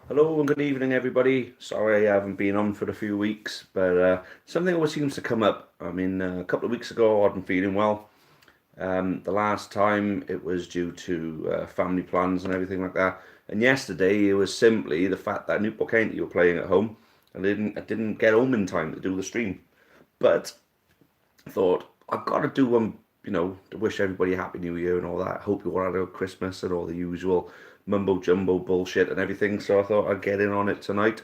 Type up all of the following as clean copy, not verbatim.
Hello and good evening, everybody. Sorry I haven't been on for a few weeks, but something always seems to come up. A couple of weeks ago I wasn't feeling well. The last time it was due to family plans and everything like that. And yesterday it was simply the fact that Newport County were playing at home, and I didn't get home in time to do the stream. But I thought I've got to do one, to wish everybody a happy New Year and all that. Hope you all had a Christmas and all the usual mumbo jumbo bullshit and everything. So I thought I'd get in on it tonight.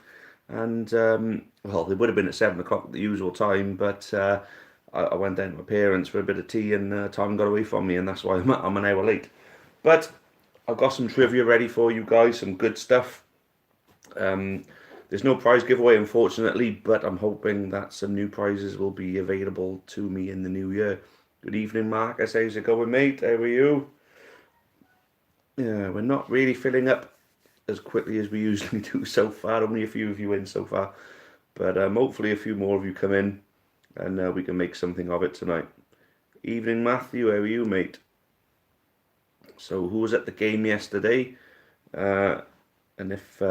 And well, they would have been at 7 o'clock at the usual time, but I went down to my parents for a bit of tea, and time got away from me, and that's why I'm an hour late. But I've got some trivia ready for you guys, some good stuff. Um, there's no prize giveaway, unfortunately, but I'm hoping that some new prizes will be available to me in the new year. Good evening, Marcus. How's it going, mate? How are you? Yeah, we're not really filling up as quickly as we usually do so far. Only a few of you in so far, but hopefully a few more of you come in, and we can make something of it tonight. Evening, Matthew. How are you, mate? So, who was at the game yesterday? Uh, and if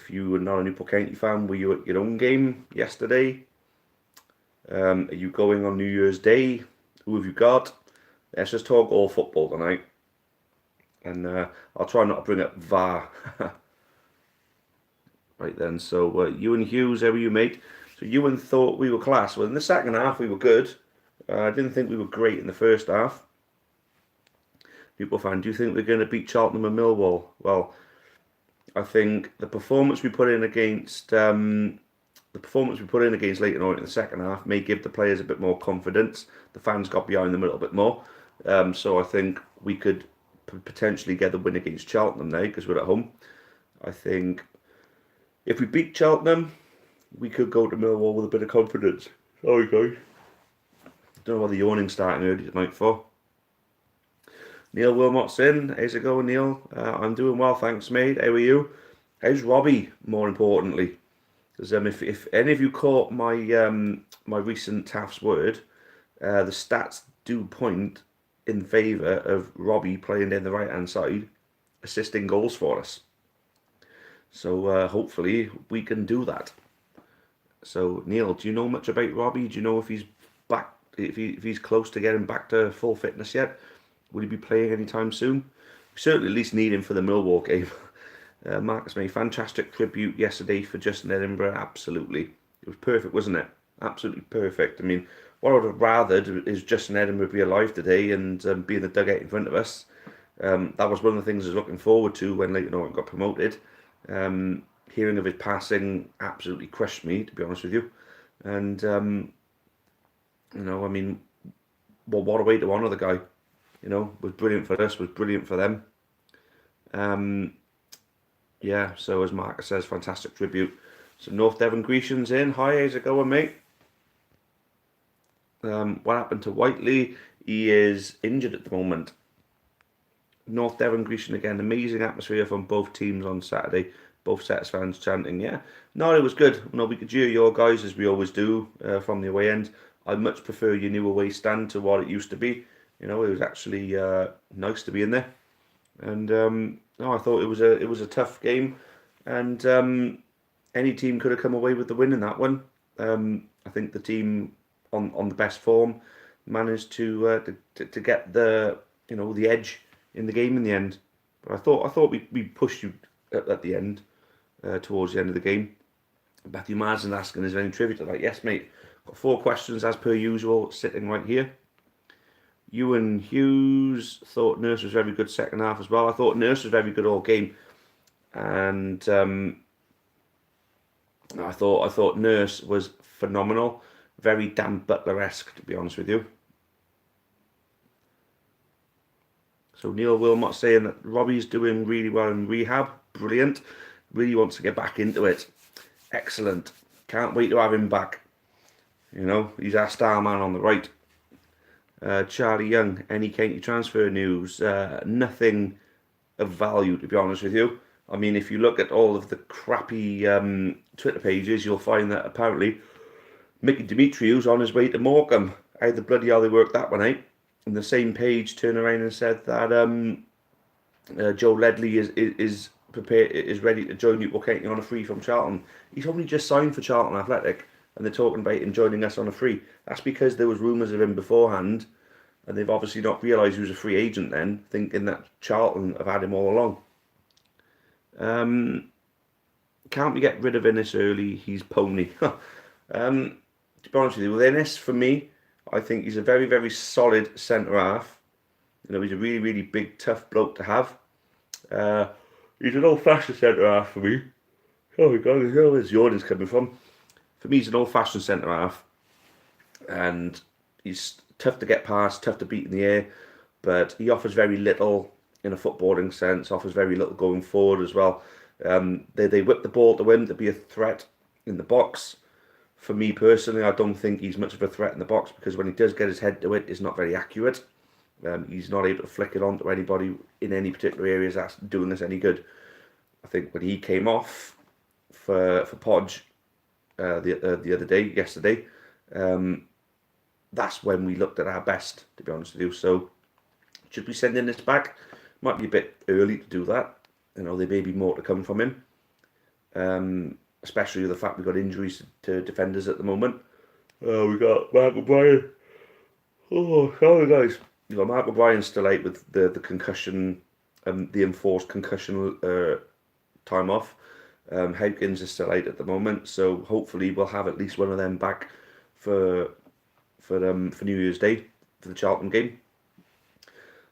you were not a Newport County fan, were you at your own game yesterday? Are you going on New Year's Day? Who have you got? Let's just talk all football tonight. And I'll try not to bring up VAR. Right then, so you and Hughes, how are you, mate? So you and thought we were class. Well, in the second half, we were good. I didn't think we were great in the first half. People fan, do you think we're going to beat Cheltenham and Millwall? Well, I think the performance we put in against Leighton Orient in the second half may give the players a bit more confidence. The fans got behind them a little bit more. So I think we could potentially get the win against Cheltenham now because we're at home. I think if we beat Cheltenham, we could go to Millwall with a bit of confidence. Sorry, guys. Don't know why the yawning's starting early tonight for. Neil Wilmot's in. How's it going, Neil? I'm doing well, thanks, mate. How are you? How's Robbie, more importantly? Because if any of you caught my recent Taff's word, the stats do point in favour of Robbie playing down the right hand side, assisting goals for us. So hopefully we can do that. So Neil, do you know much about Robbie? Do you know if he's back, if he's close to getting back to full fitness yet? Will he be playing anytime soon? We certainly at least need him for the Millwall game. Marcus made fantastic tribute yesterday for Justin Edinburgh. Absolutely, it was perfect, wasn't it? Absolutely perfect. I mean, what I would have rathered is Justin Edinburgh be alive today and be in the dugout in front of us. That was one of the things I was looking forward to when Leighton Orient got promoted. Hearing of his passing absolutely crushed me, to be honest with you. And I mean, well, what a way to honour the guy. Was brilliant for us, was brilliant for them. Yeah, so as Marcus says, fantastic tribute. So North Devon Grecian's in. Hi, how's it going, mate? What happened to Whiteley? He is injured at the moment. North Devon Grecian again. Amazing atmosphere from both teams on Saturday. Both sets of fans chanting, yeah. No, it was good. No, we could cheer your guys as we always do from the away end. I much prefer your new away stand to what it used to be. It was actually nice to be in there. And no, I thought it was a tough game, and any team could have come away with the win in that one. I think the team on the best form managed to get the edge in the game in the end. But I thought we pushed you at the end towards the end of the game. Matthew Marsden asking, is there any trivia to that? Yes, mate. Got 4 questions as per usual, sitting right here. Ewan Hughes thought Nurse was very good second half as well. I thought Nurse was very good all game, and I thought Nurse was phenomenal, very Dan Butler-esque, to be honest with you. So Neil Wilmot saying that Robbie's doing really well in rehab, brilliant. Really wants to get back into it. Excellent. Can't wait to have him back. He's our star man on the right. Charlie Young, any county transfer news? Nothing of value, to be honest with you. I mean, if you look at all of the crappy Twitter pages, you'll find that apparently Mickey Demetriou's on his way to Morecambe. How the bloody hell they worked that one out? And the same page turned around and said that Joe Ledley is is ready to join Newport County on a free from Charlton. He's only just signed for Charlton Athletic, and they're talking about him joining us on a free. That's because there was rumours of him beforehand, and they've obviously not realised he was a free agent then, thinking that Charlton have had him all along. Can't we get rid of Innes early? He's pony. To be honest with you, with Innes, for me, I think he's a very, very solid centre half. You know, he's a really, really big, tough bloke to have. He's an old-fashioned centre half for me. Oh my God, where's Jordan's coming from? For me, he's an old-fashioned centre half, and he's tough to get past, tough to beat in the air, but he offers very little in a footballing sense. Offers very little going forward as well. They whip the ball to him to be a threat in the box. For me personally, I don't think he's much of a threat in the box, because when he does get his head to it, it's not very accurate. He's not able to flick it onto anybody in any particular areas that's doing us any good. I think when he came off for Podge the other day, yesterday, that's when we looked at our best, to be honest with you. So, should we send this back? Might be a bit early to do that. You know, there may be more to come from him. Especially the fact we've got injuries to defenders at the moment. We got Mark O'Brien. Oh, sorry guys. You got Mark O'Brien still out with the concussion, the enforced concussion time off. Hopkins is still out at the moment, so hopefully we'll have at least one of them back for New Year's Day for the Charlton game.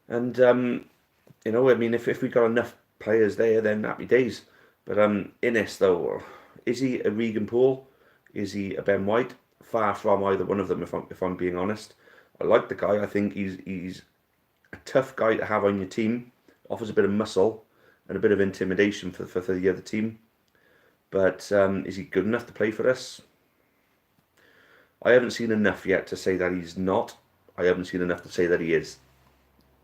And you know, I mean, if we got enough players there, then happy days. But Innes though, is he a Regan Poole? Is he a Ben White? Far from either one of them, if I'm being honest. I like the guy. I think he's a tough guy to have on your team. Offers a bit of muscle and a bit of intimidation for the other team. But is he good enough to play for us? I haven't seen enough yet to say that he's not. I haven't seen enough to say that he is.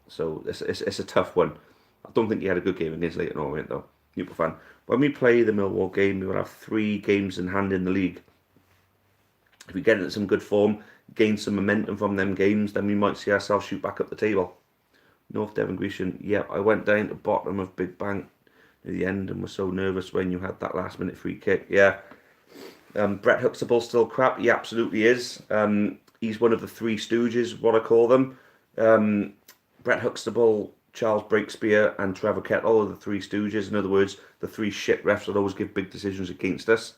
So it's a tough one. I don't think he had a good game against Leyton Orient though. Newport fan. When we play the Millwall game, we will have 3 games in hand in the league. If we get into some good form, gain some momentum from them games, then we might see ourselves shoot back up the table. North Devon Grecian, yep, I went down to the bottom of Big Bang at the end and was so nervous when you had that last minute free kick. Yeah. Brett Huxtable's still crap. He absolutely is. He's one of the 3 stooges, what I call them. Brett Huxtable, Charles Breakspear and Trevor Kettle are the 3 stooges. In other words, the 3 shit refs that always give big decisions against us.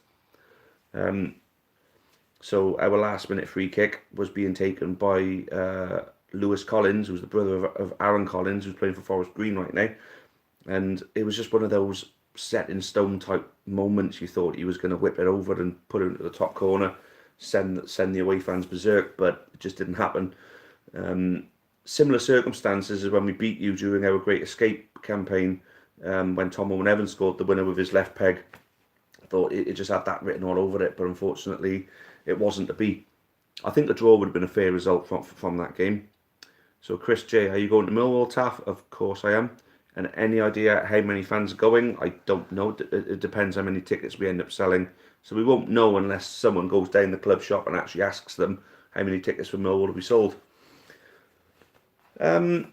So our last minute free kick was being taken by Lewis Collins, who's the brother of Aaron Collins, who's playing for Forest Green right now. And it was just one of those set in stone type moments. You thought he was going to whip it over and put it into the top corner, send the away fans berserk, but it just didn't happen. Similar circumstances as when we beat you during our Great Escape campaign, when Tom Owen Evans scored the winner with his left peg. I thought it just had that written all over it, but unfortunately it wasn't to be. I think the draw would have been a fair result from that game. So Chris J, are you going to Millwall, Taff? Of course I am. And any idea how many fans are going? I don't know. It depends how many tickets we end up selling. So we won't know unless someone goes down the club shop and actually asks them how many tickets for Millwall will be sold. What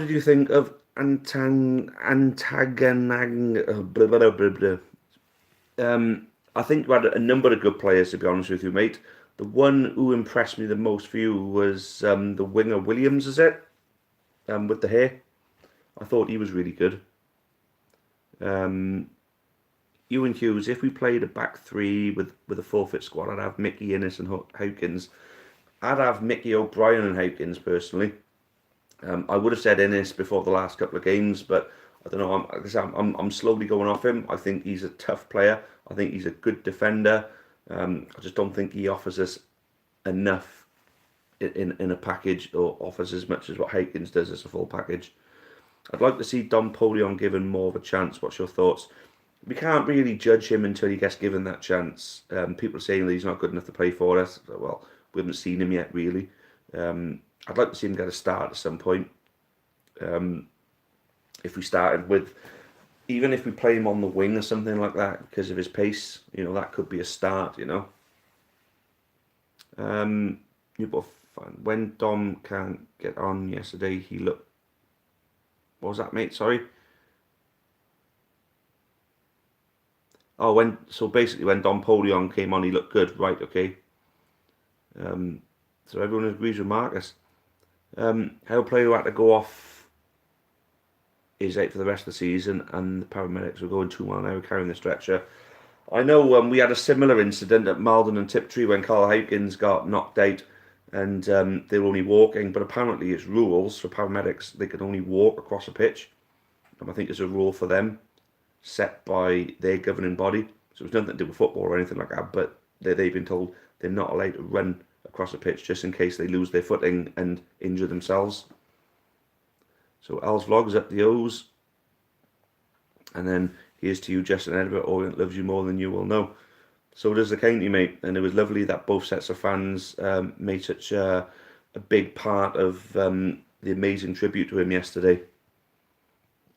did you think of Antaganang? Blah, blah, blah, blah. I think we had a number of good players, to be honest with you, mate. The one who impressed me the most for you was the winger Williams, is it? With the hair. I thought he was really good. Ewan Hughes, if we played a back 3 with a forfeit squad, I'd have Mickey, Innes and Hopkins. I'd have Mickey, O'Brien and Hopkins personally. I would have said Innes before the last couple of games, but I don't know. I'm slowly going off him. I think he's a tough player. I think he's a good defender. I just don't think he offers us enough in a package, or offers as much as what Hopkins does as a full package. I'd like to see Dom Polion given more of a chance. What's your thoughts? We can't really judge him until he gets given that chance. People are saying that he's not good enough to play for us. Well, we haven't seen him yet, really. I'd like to see him get a start at some point. If we started with, even if we play him on the wing or something like that, because of his pace, you know, that could be a start, you know. When Dom can't get on yesterday, he looked... What was that, mate? Sorry. Oh, so basically when Don Polion came on, he looked good, right? Okay. So everyone agrees with Marcus. How a player who had to go off is out for the rest of the season, and the paramedics were going 2 mile an hour carrying the stretcher. I know we had a similar incident at Malden and Tiptree when Carl Hopkins got knocked out and they were only walking, but apparently it's rules for paramedics, they can only walk across a pitch. And I think it's a rule for them set by their governing body. So it's nothing to do with football or anything like that, but they've been told they're not allowed to run across a pitch just in case they lose their footing and injure themselves. So Al's Vlogs up the O's. And then here's to you, Justin Edinburgh. Orient loves you more than you will know. So does the county, mate. And it was lovely that both sets of fans made such a big part of the amazing tribute to him yesterday.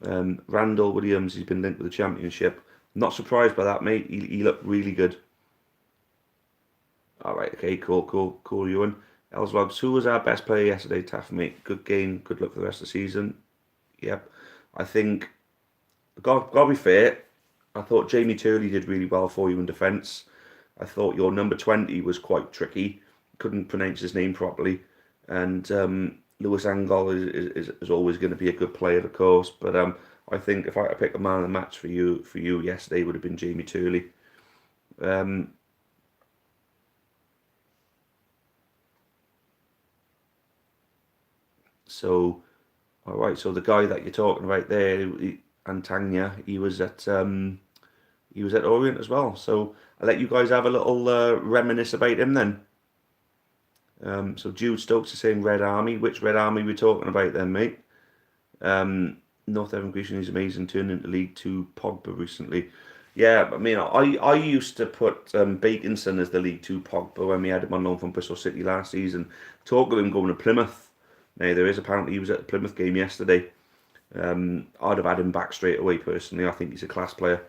Randall Williams, he's been linked with the championship. Not surprised by that, mate. He looked really good. All right, okay, cool, Ewan. Elslogs, who was our best player yesterday? Taff, mate. Good game, good luck for the rest of the season. Yep. I think, gotta be fair, I thought Jamie Turley did really well for you in defence. I thought your number 20 was quite tricky. Couldn't pronounce his name properly. And Lewis Angol is always going to be a good player, of course. But I think if I had to pick a man of the match for you yesterday, it would have been Jamie Turley. So, all right. So the guy that you're talking about there, Antagna, he was at Orient as well. So I'll let you guys have a little reminisce about him then. So Jude Stokes is saying Red Army. Which Red Army we talking about then, mate? North Devon Grecian is amazing, turned into League Two Pogba recently. Yeah, I mean, I used to put Baconson as the League Two Pogba when we had him on loan from Bristol City last season. Talk of him going to Plymouth. Now, there is apparently he was at the Plymouth game yesterday. I'd have had him back straight away, personally. I think he's a class player.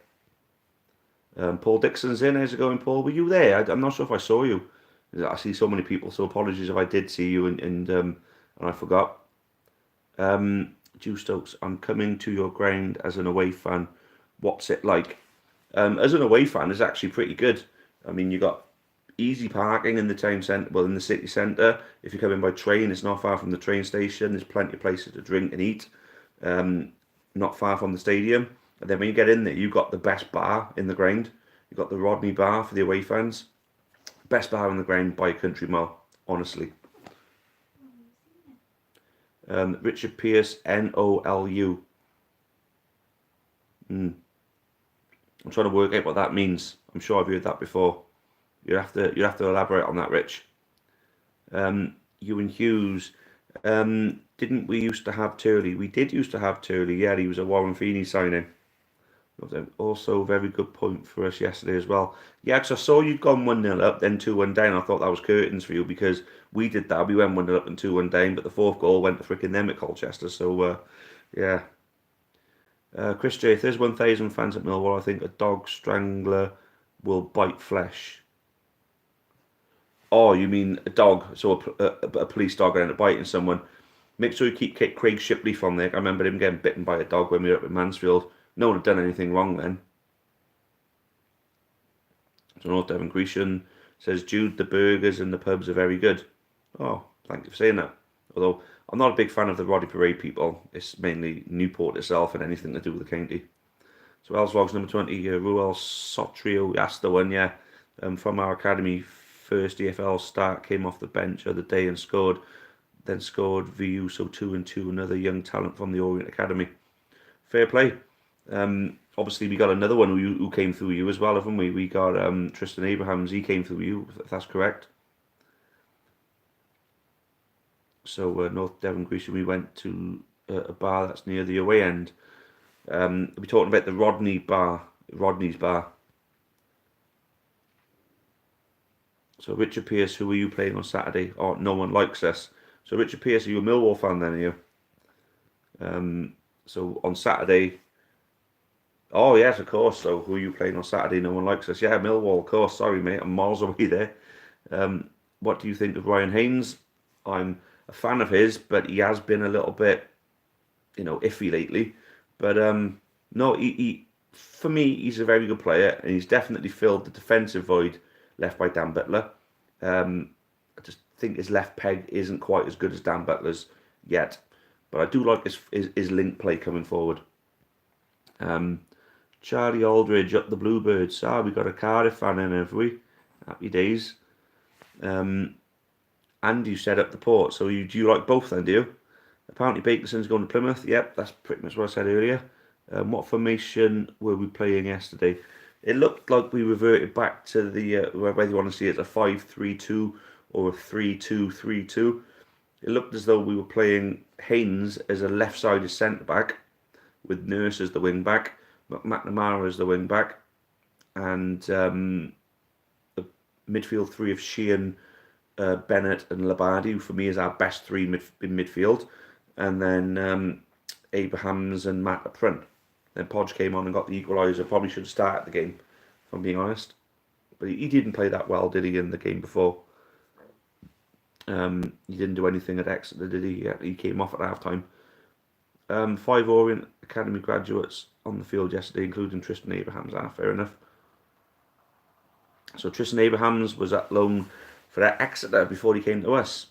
Paul Dixon's in. How's it going, Paul? Were you there? I'm not sure if I saw you. I see so many people, so apologies if I did see you and I forgot. Jude Stokes, I'm coming to your ground as an away fan. What's it like? As an away fan, it's actually pretty good. I mean, you got easy parking in the town centre, well, in the city centre. If you come in by train, it's not far from the train station. There's plenty of places to drink and eat. Not far from the stadium. And then when you get in there, you've got the best bar in the ground. You've got the Rodney Bar for the away fans. Best bar on the ground by a country mile, honestly. Richard Pierce, Nolu. I'm trying to work out what that means. I'm sure I've heard that before. You have to elaborate on that, Rich. Ewan Hughes. Didn't we used to have Turley? We did used to have Turley. Yeah, he was a Warren Feeney signing. Also, very good point for us yesterday as well. Yeah, because I saw you'd gone 1-0 up, then 2-1 down. I thought that was curtains for you because we did that. We went 1-0 up and 2-1 down, but the fourth goal went to freaking them at Colchester. So, yeah. Chris J, if there's 1,000 fans at Millwall, I think a dog strangler will bite flesh. Oh, you mean a dog? So a police dog and biting someone. Make sure you keep Craig Shipley from there. I remember him getting bitten by a dog when we were up in Mansfield. No one had done anything wrong then. So North Devon Grecian says, Jude, the burgers and the pubs are very good. Oh, thank you for saying that. Although I'm not a big fan of the Roddy Parade people. It's mainly Newport itself and anything to do with the county. So Elslogs number 20, Ruel Sotrio, that's the one, yeah. From our academy, first EFL start, came off the bench the other day and scored. Then scored VU, so 2-2, another young talent from the Orient Academy. Fair play. Obviously, we got another one who came through you as well, haven't we? We got Tristan Abrahams. He came through you, if that's correct. So North Devon Grecian, we went to a bar that's near the away end. We're talking about the Rodney's bar. So Richard Pierce, who are you playing on Saturday? Oh, no one likes us. So Richard Pierce, are you a Millwall fan then, are you? So on Saturday. Oh, yes, of course. So who are you playing on Saturday? No one likes us. Yeah, Millwall, of course. Sorry, mate. I'm miles away there. What do you think of Ryan Haynes? I'm a fan of his, but he has been a little bit, iffy lately. But no, he for me, he's a very good player, and he's definitely filled the defensive void left by Dan Butler. I just think his left peg isn't quite as good as Dan Butler's yet, but I do like his link play coming forward. Charlie Aldridge up the Bluebirds. We got a Cardiff fan in, have we? Happy days. And you set up the Port, so do you like both then, do you? Apparently Bakerson's going to Plymouth. Yep, that's pretty much what I said earlier. What formation were we playing yesterday? It looked like we reverted back to the, whether you want to see it, a 5-3-2 or a 3-2-3-2. It looked as though we were playing Haynes as a left-sided centre-back, with Nurse as the wing-back, McNamara as the wing-back, and the midfield three of Sheehan, Bennett and Labadi, who for me is our best three in midfield. And then Abrahams and Matt up front. Then Podge came on and got the equaliser. Probably should have started the game, if I'm being honest. But he didn't play that well, did he, in the game before? He didn't do anything at Exeter, did he? Yeah, he came off at half-time. 5 Orient Academy graduates on the field yesterday, including Tristan Abrahams. Fair enough. So Tristan Abrahams was at loan for Exeter before he came to us.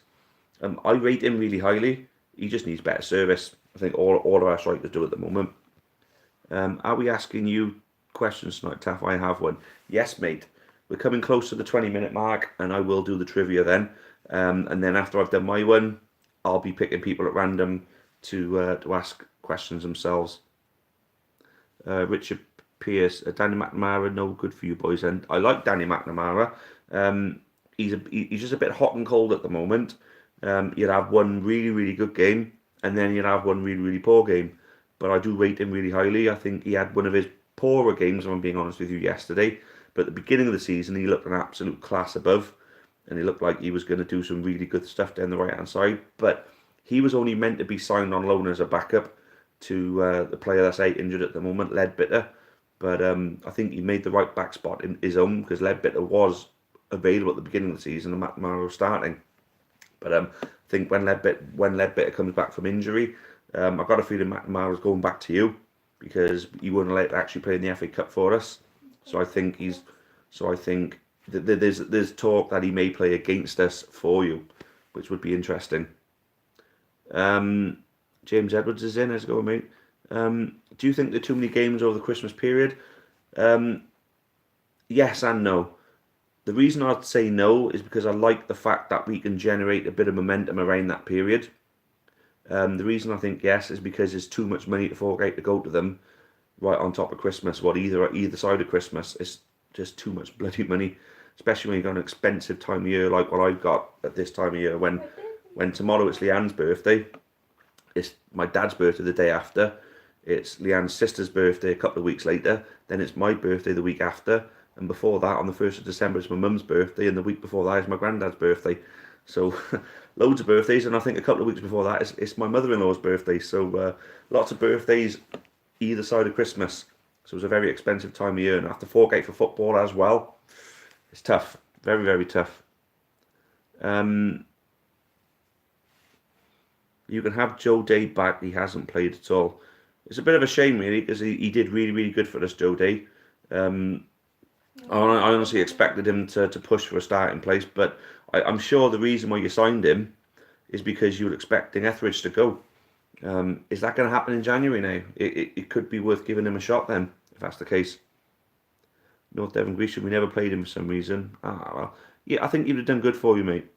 I rate him really highly. He just needs better service. I think all of our strikers do at the moment. Are we asking you questions tonight, Taff? I have one. Yes, mate. We're coming close to the 20-minute mark, and I will do the trivia then. And then after I've done my one, I'll be picking people at random to ask questions themselves. Richard Pierce, Danny McNamara, no good for you boys. And I like Danny McNamara. He's just a bit hot and cold at the moment. You'd have one really, really good game, and then you'd have one really, really poor game. But I do rate him really highly. I think he had one of his poorer games, if I'm being honest with you, yesterday. But at the beginning of the season, he looked an absolute class above, and he looked like he was going to do some really good stuff down the right-hand side. But he was only meant to be signed on loan as a backup to the player that's out injured at the moment, Leadbitter. But I think he made the right back spot in his own, because Leadbitter was available at the beginning of the season and McNamara was starting. But I think when Leadbitter comes back from injury, I've got a feeling McNamara's going back to you, because he wouldn't let actually play in the FA Cup for us. So I think there's talk that he may play against us for you, which would be interesting. James Edwards is in. How's it going, mate? Do you think there are too many games over the Christmas period? Yes and no. The reason I'd say no is because I like the fact that we can generate a bit of momentum around that period. The reason I think yes is because there's too much money to fork out to go to them right on top of Christmas. Either side of Christmas, it's just too much bloody money, especially when you've got an expensive time of year like what I've got at this time of year. When tomorrow it's Leanne's birthday, it's my dad's birthday the day after, it's Leanne's sister's birthday a couple of weeks later, then it's my birthday the week after, and before that, on the 1st of December, it's my mum's birthday, and the week before that is my granddad's birthday. So loads of birthdays, and I think a couple of weeks before that it's my mother-in-law's birthday. So lots of birthdays either side of Christmas. So it's a very expensive time of year, and I have to fork out for football as well. It's tough, very, very tough. You can have Joe Day back. He hasn't played at all. It's a bit of a shame, really, because he did really, really good for us, Joe Day. I honestly expected him to push for a starting place, but I'm sure the reason why you signed him is because you were expecting Etheridge to go. Is that going to happen in January now? It could be worth giving him a shot then, if that's the case. North Devon Grecian, we never played him for some reason. Well, yeah, I think he'd have done good for you, mate.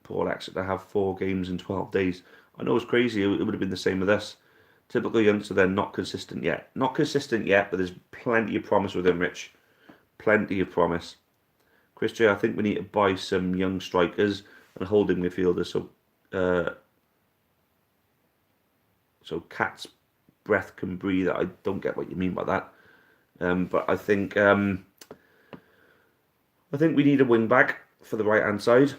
Paul Exeter have 4 games in 12 days. I know it's crazy. It would have been the same with us. Typical youngster, they're not consistent yet. Not consistent yet, but there's plenty of promise with him, Rich. Plenty of promise. Chris J, I think we need to buy some young strikers and holding midfielders. So cat's breath can breathe. I don't get what you mean by that. But I think we need a wing back for the right hand side.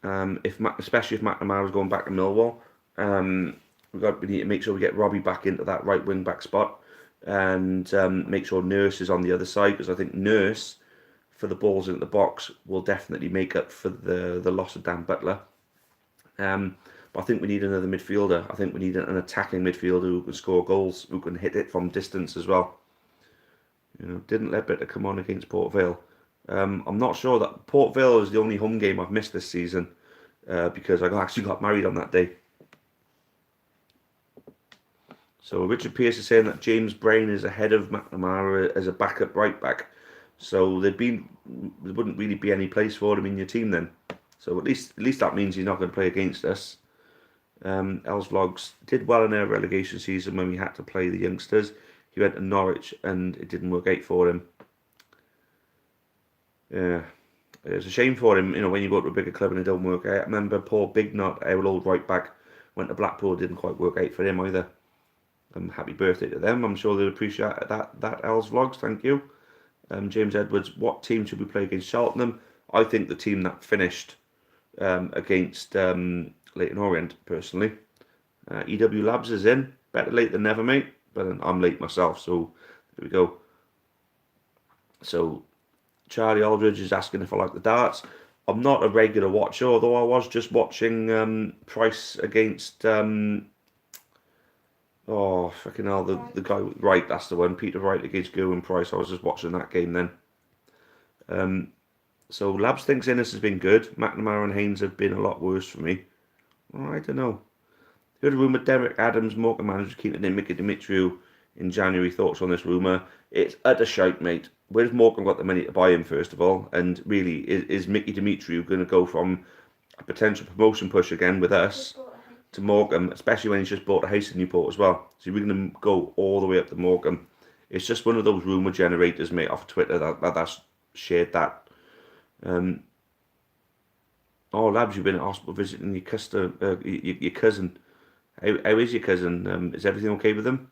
Especially if McNamara is going back to Millwall. We need to make sure we get Robbie back into that right wing back spot, and make sure Nurse is on the other side, because I think Nurse, for the balls into the box, will definitely make up for the loss of Dan Butler. But I think we need another midfielder. I think we need an attacking midfielder who can score goals, who can hit it from distance as well. You know, didn't let Bitter come on against Port Vale. I'm not sure that Port Vale is the only home game I've missed this season because I actually got married on that day. So Richard Pearce is saying that James Brain is ahead of McNamara as a backup right back. So there wouldn't really be any place for him in your team then. So at least that means he's not going to play against us. Els Vlogs did well in their relegation season when we had to play the youngsters. He went to Norwich and it didn't work out for him. Yeah, it's a shame for him, you know, when you go to a bigger club and it don't work out. I remember Paul Bignot, our old right back, went to Blackpool, didn't quite work out for him either. Happy birthday to them. I'm sure they'll appreciate that Els Vlogs, thank you. James Edwards, what team should we play against Cheltenham? I think the team that finished against Leyton Orient, personally. EW Labs is in. Better late than never, mate. But I'm late myself, so there we go. So Charlie Aldridge is asking if I like the darts. I'm not a regular watcher, although I was just watching Price against freaking hell, the guy Wright, that's the one. Peter Wright against Gerwin Price. I was just watching that game then. So Labs thinks Innes has been good. McNamara and Haynes have been a lot worse for me. Well, I don't know. Heard a rumour Derek Adams, Morecambe manager, keen to name Mickey Dimitriou in January. Thoughts on this rumour? It's utter shite, mate. Where's Morecambe got the money to buy him, first of all? And really, is Mickey Dimitriou going to go from a potential promotion push again with us to Morecambe, especially when he's just bought a house in Newport as well? So we're going to go all the way up to Morecambe. It's just one of those rumour generators, mate, off Twitter that's shared that. Labs, you've been at hospital visiting your cousin. How is your cousin? Is everything okay with him?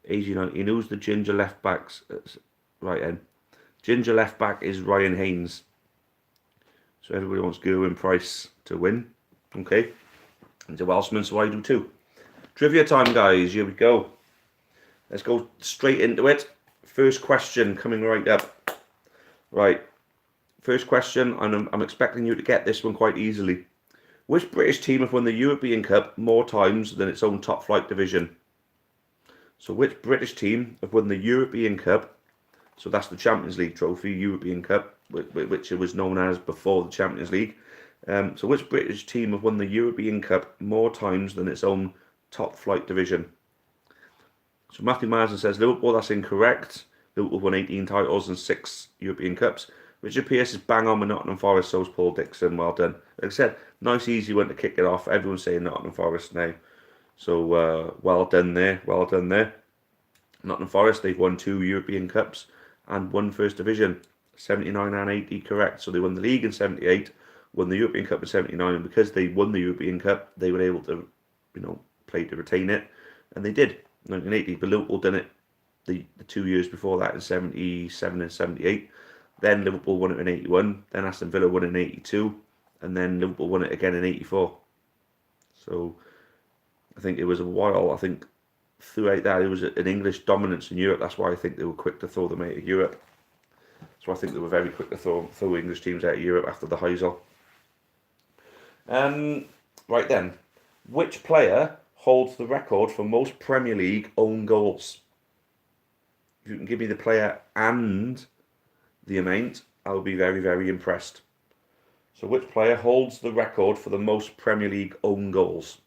He knows the ginger left backs. Right then. Ginger left back is Ryan Haynes. So everybody wants Gerwin Price to win. Okay. He's a Welshman, so I do too. Trivia time, guys. Here we go. Let's go straight into it. First question coming right up. Right. First question, and I'm expecting you to get this one quite easily. Which British team have won the European Cup more times than its own top flight division? So which British team have won the European Cup? So that's the Champions League trophy, European Cup, which it was known as before the Champions League. So which British team have won the European Cup more times than its own top flight division? So Matthew Marsden says Liverpool, that's incorrect. Liverpool won 18 titles and 6 European Cups. Richard Pearce is bang on with Nottingham Forest, so is Paul Dixon. Well done. Like I said, nice easy one to kick it off. Everyone's saying Nottingham Forest now. So well done there. Well done there. Nottingham Forest, they've won 2 European Cups and 1 First Division. 79 and 80 correct. So they won the league in 78, won the European Cup in 79, and because they won the European Cup, they were able to, play to retain it. And they did. 1980, but Liverpool done it the 2 years before that in 77 and 78. Then Liverpool won it in 81. Then Aston Villa won it in 82. And then Liverpool won it again in 84. So I think it was a while. I think throughout that, it was an English dominance in Europe. That's why I think they were quick to throw them out of Europe. So I think they were very quick to throw English teams out of Europe after the Heysel. Right then. Which player holds the record for most Premier League own goals? If you can give me the player and the amount, I'll be very, very impressed. So which player holds the record for the most Premier League own goals?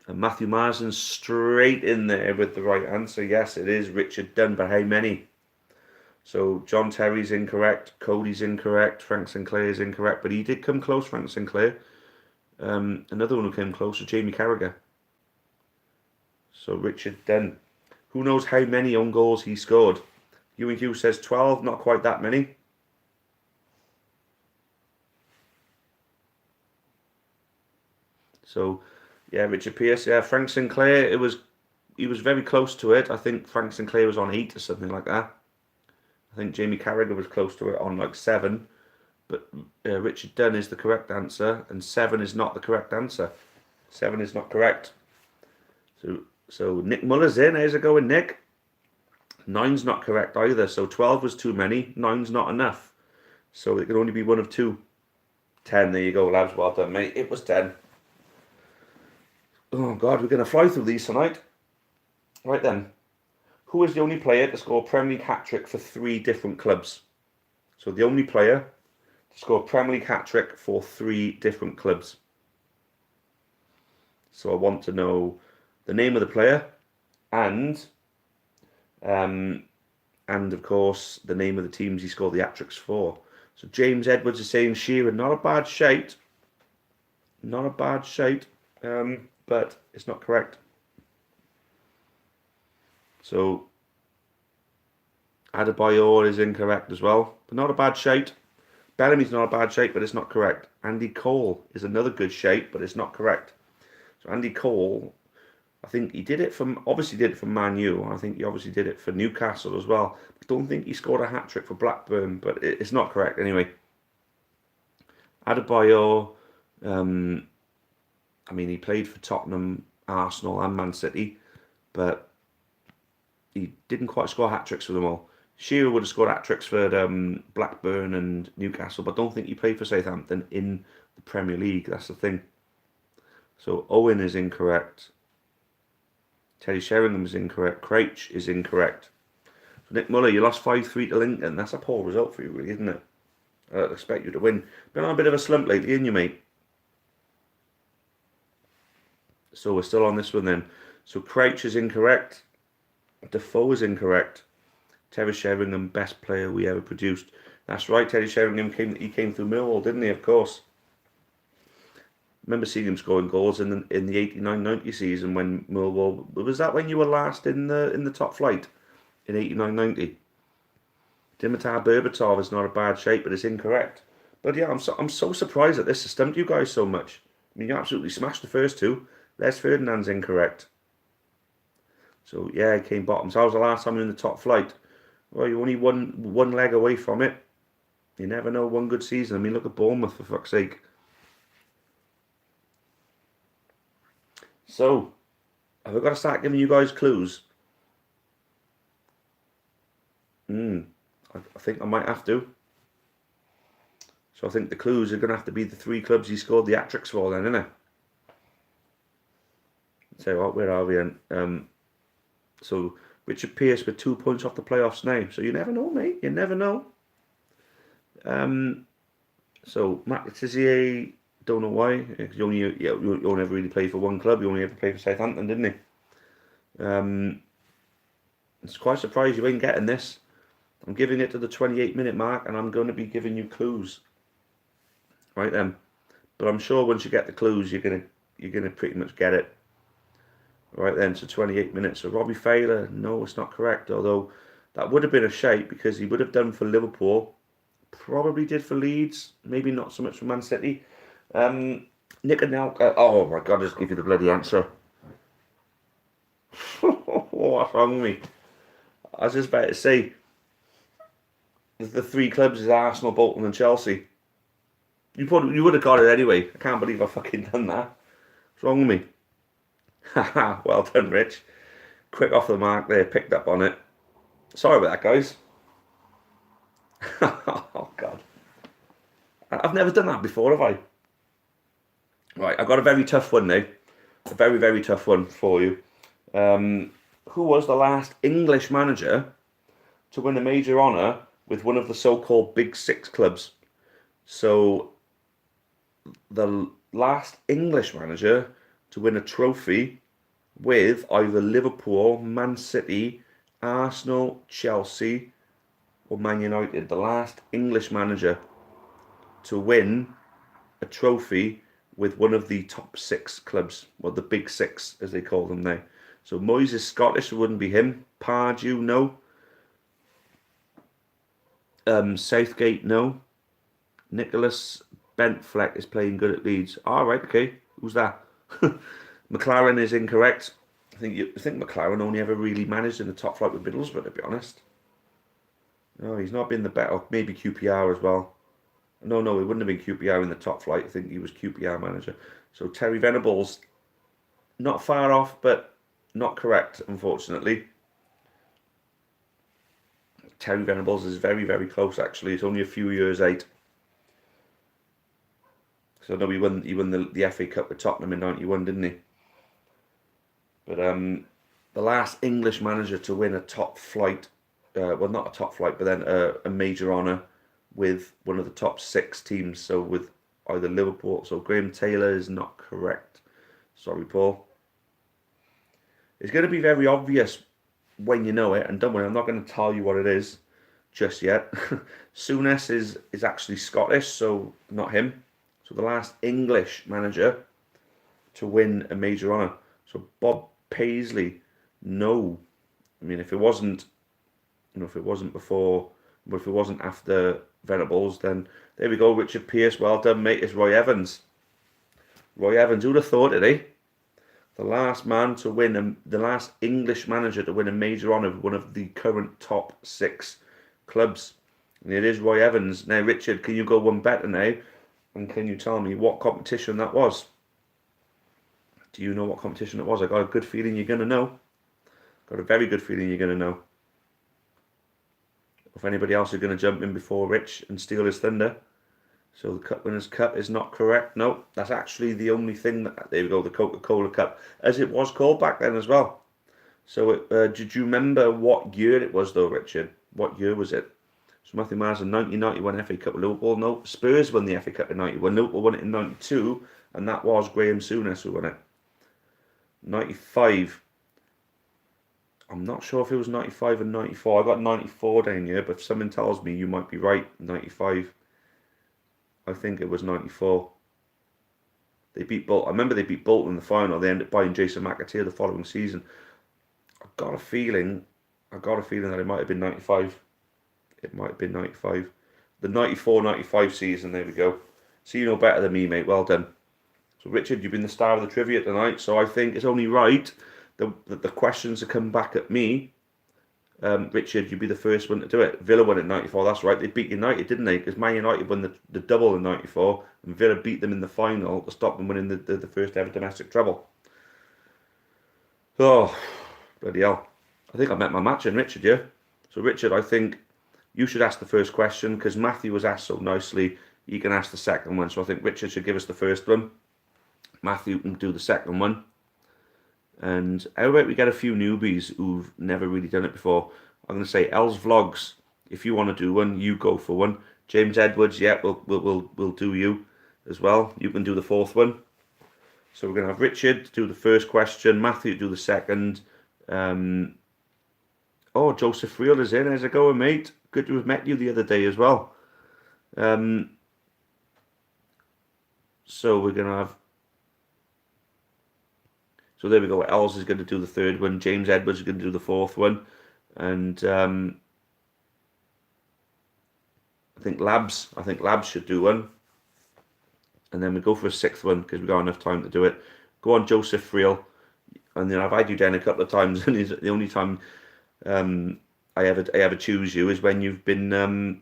And Matthew Marsden straight in there with the right answer. Yes, it is Richard Dunn, but how many? So John Terry's incorrect, Cody's incorrect, Frank Sinclair's incorrect, but he did come close, Frank Sinclair. Another one who came close was Jamie Carragher. So Richard Dunn. Who knows how many own goals he scored? Ewan Hughes says 12, not quite that many. So, yeah, Richard Pearce. Yeah, Frank Sinclair, he was very close to it. I think Frank Sinclair was on 8 or something like that. I think Jamie Carragher was close to it on like 7. But Richard Dunn is the correct answer, and 7 is not the correct answer. 7 is not correct. So Nick Muller's in. How's it going, Nick? 9's not correct either. So 12 was too many. 9's not enough. So it can only be one of 2. 10, there you go, lads. Well done, mate. It was 10. Oh, God, we're going to fly through these tonight. Right then. Who is the only player to score a Premier League hat-trick for 3 different clubs? So the only player to score a Premier League hat-trick for 3 different clubs. So I want to know the name of the player and of course, the name of the teams he scored the hat-tricks for. So James Edwards is saying Shearer, not a bad shout. Not a bad shout, but it's not correct. So Adebayor is incorrect as well, but not a bad shout. Bellamy's not a bad shape, but it's not correct. Andy Cole is another good shape, but it's not correct. So Andy Cole, I think he did it obviously did it for Man U. I think he obviously did it for Newcastle as well. I don't think he scored a hat-trick for Blackburn, but it's not correct anyway. Adebayor, I mean, he played for Tottenham, Arsenal and Man City, but he didn't quite score hat-tricks for them all. Shearer would have scored hat-tricks for Blackburn and Newcastle, but I don't think he played for Southampton in the Premier League. That's the thing. So Owen is incorrect. Teddy Sheringham is incorrect. Crouch is incorrect. So Nick Muller, you lost 5-3 to Lincoln. That's a poor result for you, really, isn't it? I'd expect you to win. Been on a bit of a slump lately, ain't you, mate? So we're still on this one then. So Crouch is incorrect. Defoe is incorrect. Teddy Sheringham, best player we ever produced. That's right, Teddy Sheringham came through Millwall, didn't he? Of course. Remember seeing him scoring goals in the 89-90 season when Millwall, was that when you were last in the top flight in 89-90? Dimitar Berbatov is not a bad shape, but it's incorrect. But yeah, I'm so surprised that this has stumped you guys so much. I mean, you absolutely smashed the first two. Les Ferdinand's incorrect. So yeah, it came bottom. So that was the last time you're in the top flight. Well, you only one leg away from it. You never know, one good season. I mean, look at Bournemouth, for fuck's sake. So, have I got to start giving you guys clues? I think I might have to. So I think the clues are going to have to be the 3 clubs he scored the hat-tricks for then, isn't it? So what, where are we then? So Richard Pearce with 2 points off the playoffs now. So you never know, mate. You never know. So Matt Letizia, don't know why. Because you only ever really played for one club. You only ever played for Southampton, didn't he? It's quite surprised you ain't getting this. I'm giving it to the 28-minute mark, and I'm going to be giving you clues. Right then, but I'm sure once you get the clues, you're gonna pretty much get it. Right then, so 28 minutes. So Robbie Fowler, no, it's not correct. Although that would have been a shape because he would have done for Liverpool, probably did for Leeds, maybe not so much for Man City. Nick Anelka. Oh my God, I'll just give you the bloody answer. What's wrong with me? I was just about to say the 3 clubs is Arsenal, Bolton, and Chelsea. You would have got it anyway. I can't believe I fucking done that. What's wrong with me? Haha, well done, Rich. Quick off the mark there, picked up on it. Sorry about that, guys. Oh, God. I've never done that before, have I? Right, I've got a very tough one now. A very, very tough one for you. Who was the last English manager to win a major honour with one of the so-called Big Six clubs? So, the last English manager to win a trophy with either Liverpool, Man City, Arsenal, Chelsea, or Man United. The last English manager to win a trophy with one of the top 6 clubs, or the Big Six, as they call them now. So Moyes is Scottish, it wouldn't be him. Pardew, no. Southgate, no. Nicholas Bentfleck is playing good at Leeds. All right, okay. Who's that? McLaren is incorrect. I think McLaren only ever really managed in the top flight with Middlesbrough, to be honest. No, he's not been the better. Maybe QPR as well. No, it wouldn't have been QPR in the top flight. I think he was QPR manager. So Terry Venables, not far off, but not correct, unfortunately. Terry Venables is very, very close, actually. It's only a few years out. Because I know he won the FA Cup with Tottenham in '91, didn't he? But the last English manager to win a top flight, well, not a top flight, but then a major honour with one of the top 6 teams. So with either Liverpool, so Graham Taylor is not correct. Sorry, Paul. It's going to be very obvious when you know it, and don't worry, I'm not going to tell you what it is just yet. Souness is actually Scottish, so not him. So the last English manager to win a major honour. So Bob Paisley, no. I mean, if it wasn't, if it wasn't before, but if it wasn't after Venables, then there we go. Richard Pearce, well done, mate. It's Roy Evans. Roy Evans, who'd have thought it, eh? The last man to win, the last English manager to win a major honour of one of the current top 6 clubs. And it is Roy Evans. Now, Richard, can you go one better now? And can you tell me what competition that was? Do you know what competition it was? I got a good feeling you're going to know. Got a very good feeling you're going to know. If anybody else is going to jump in before Rich and steal his thunder. So the Cup Winners' Cup is not correct. No, that's actually the only thing that, there we go, the Coca-Cola Cup, as it was called back then as well. So did you remember what year it was though, Richard? What year was it? So Matthew Mars in 1991 FA Cup with Liverpool. No, Spurs won the FA Cup in 91. Liverpool won it in 92, and that was Graham Souness who won it. 95. I'm not sure if it was 95 and 94. I got 94 down here, but if someone tells me you might be right, 95. I think it was 94. They beat Bolton. I remember they beat Bolton in the final. They ended up buying Jason McAteer the following season. I got a feeling that it might have been 95. It might have been 95. The 94-95 season, there we go. So you know better than me, mate. Well done. So Richard, you've been the star of the trivia tonight, so I think it's only right that the questions have come back at me. Richard, you'd be the first one to do it. Villa won in 94, that's right. They beat United, didn't they? Because Man United won the double in 94, and Villa beat them in the final to stop them winning the first ever domestic treble. Oh, bloody hell. I think I met my match in Richard, yeah? So Richard, I think you should ask the first question, because Matthew was asked so nicely, he can ask the second one. So I think Richard should give us the first one. Matthew can do the second one. And how about we get a few newbies who've never really done it before? I'm going to say Els Vlogs. If you want to do one, you go for one. James Edwards, yeah, we'll do you as well. You can do the fourth one. So we're going to have Richard do the first question, Matthew do the second. Oh, Joseph Friel is in. How's it going, mate? Good to have met you the other day as well. So we're going to have... So there we go. Els is going to do the third one. James Edwards is going to do the fourth one. And I think Labs should do one. And then we go for a sixth one because we've got enough time to do it. Go on, Joseph Friel. And then I've had you down a couple of times, and the only time I ever choose you is when you've been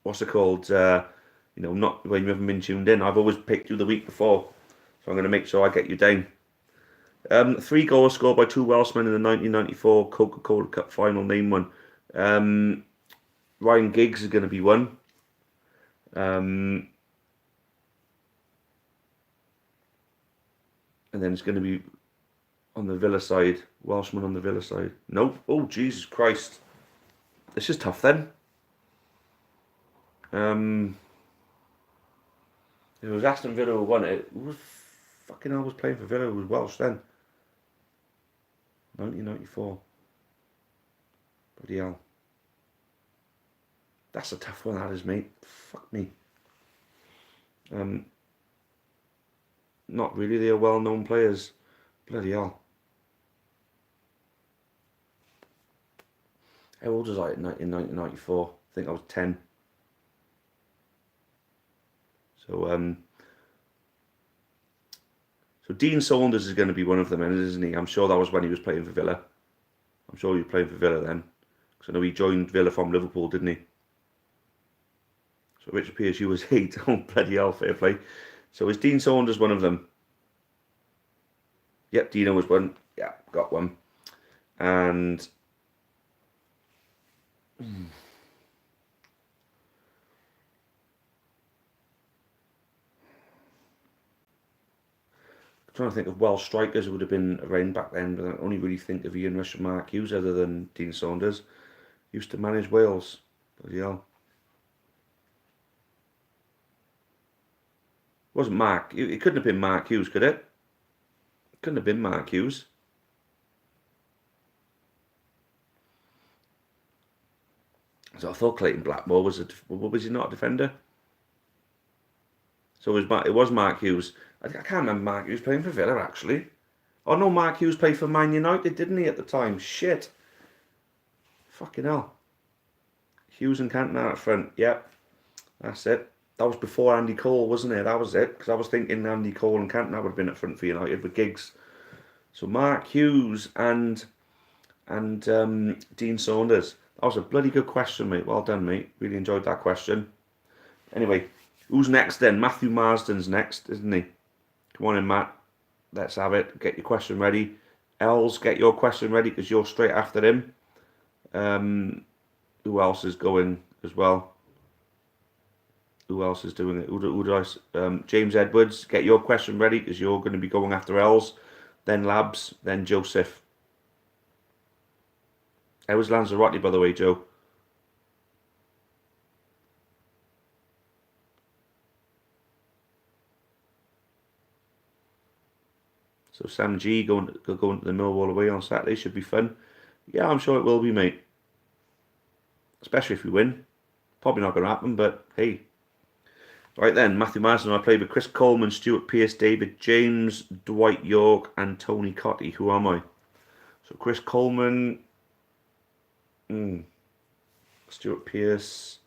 what's it called? Not when you haven't been tuned in. I've always picked you the week before. So I'm going to make sure I get you down. 3 goals scored by 2 Welshmen in the 1994 Coca-Cola Cup final. Name one. Ryan Giggs is going to be one. And then it's going to be on the Villa side. Welshman on the Villa side. Nope. Oh, Jesus Christ. This is tough then. It was Aston Villa who won it. Who was fucking hell was playing for Villa? Who was Welsh then? 1994. Bloody hell. That's a tough one, that is, mate. Fuck me. Not really. They are well-known players. Bloody hell. How old was I in 1994? I think I was 10. So Dean Saunders is going to be one of them, isn't he? I'm sure that was when he was playing for Villa. I'm sure he was playing for Villa then. Because I know he joined Villa from Liverpool, didn't he? So Richard Pearce, you was 8. Oh, bloody hell, fair play. So is Dean Saunders one of them? Yep, Dino was one. Yeah, got one. And... trying to think of Welsh strikers who would have been around back then, but I only really think of Ian Rush and Mark Hughes other than Dean Saunders. Used to manage Wales. Bloody hell. It wasn't Mark. It couldn't have been Mark Hughes, could it? It couldn't have been Mark Hughes. So I thought Clayton Blackmore was was he not a defender? So it was Mark Hughes. I can't remember Mark Hughes playing for Villa actually. Oh no, Mark Hughes played for Man United, didn't he, at the time? Shit. Fucking hell. Hughes and Cantona up front. Yep, that's it. That was before Andy Cole, wasn't it? That was it. Because I was thinking Andy Cole and Cantona would have been up front for United with Giggs. So Mark Hughes and Dean Saunders. That was a bloody good question, mate. Well done, mate. Really enjoyed that question. Anyway, who's next then? Matthew Marsden's next, isn't he? Come on in, Matt. Let's have it. Get your question ready. Els, get your question ready because you're straight after him. Who else is going as well? Who else is doing it? Who do I? James Edwards, get your question ready because you're going to be going after Els. Then Labs, then Joseph. How was Lanzarote, by the way, Joe? So Sam G going to the Millwall away on Saturday should be fun. Yeah, I'm sure it will be, mate. Especially if we win. Probably not going to happen, but hey. Right then, Matthew Marsden. I played with Chris Coleman, Stuart Pearce, David James, Dwight York, and Tony Cottee. Who am I? So Chris Coleman, Stuart Pearce,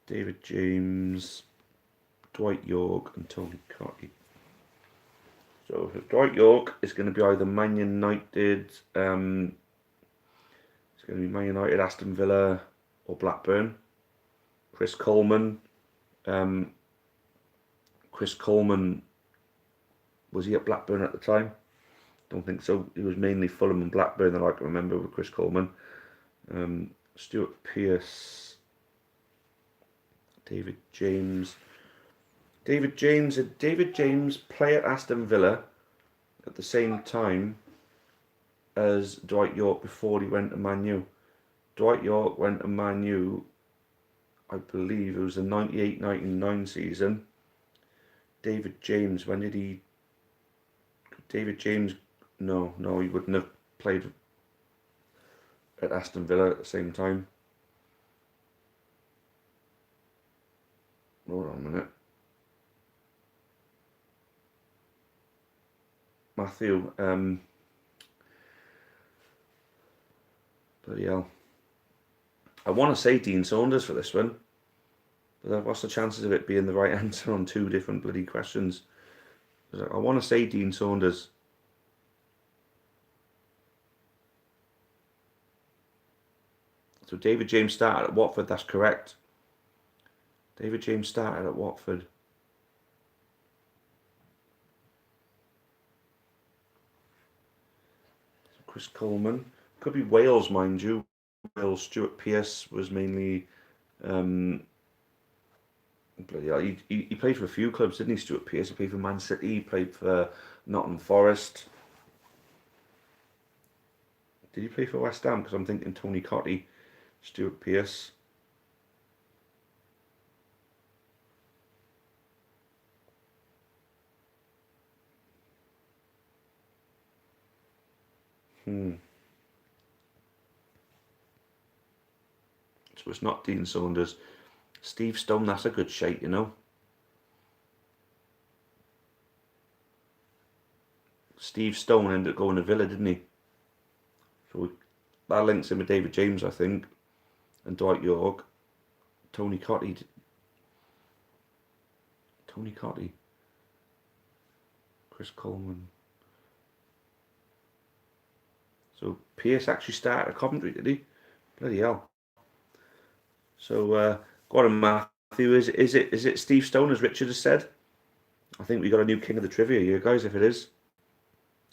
David James, Dwight York, and Tony Cottee. So Dwight York is going to be either Man United, it's going to be Man United, Aston Villa, or Blackburn. Chris Coleman, was he at Blackburn at the time? Don't think so. He was mainly Fulham and Blackburn that I can remember with Chris Coleman. Stuart Pearce, David James. Did David James play at Aston Villa at the same time as Dwight York before he went to Man U? Dwight York went to Man U, I believe it was the 98-99 season. David James, when did he... David James, no, he wouldn't have played at Aston Villa at the same time. Hold on a minute. Matthew, bloody hell. I want to say Dean Saunders for this one, but what's the chances of it being the right answer on two different bloody questions? I want to say Dean Saunders. So David James started at Watford, that's correct. David James started at Watford. Chris Coleman. Could be Wales, mind you. Wales, Stuart Pearce was mainly... he played for a few clubs, didn't he, Stuart Pearce? He played for Man City, he played for Nottingham Forest. Did he play for West Ham? Because I'm thinking Tony Cottee, Stuart Pearce. So it's not Dean Saunders. Steve Stone, that's a good shake, you know. Steve Stone ended up going to Villa, didn't he? So that links him with David James, I think, and Dwight York. Tony Cottee. Chris Coleman. So Pearce actually started at Coventry, did he? Bloody hell. So go on, Matthew. Is it Steve Stone, as Richard has said? I think we got a new king of the trivia here, guys, if it is.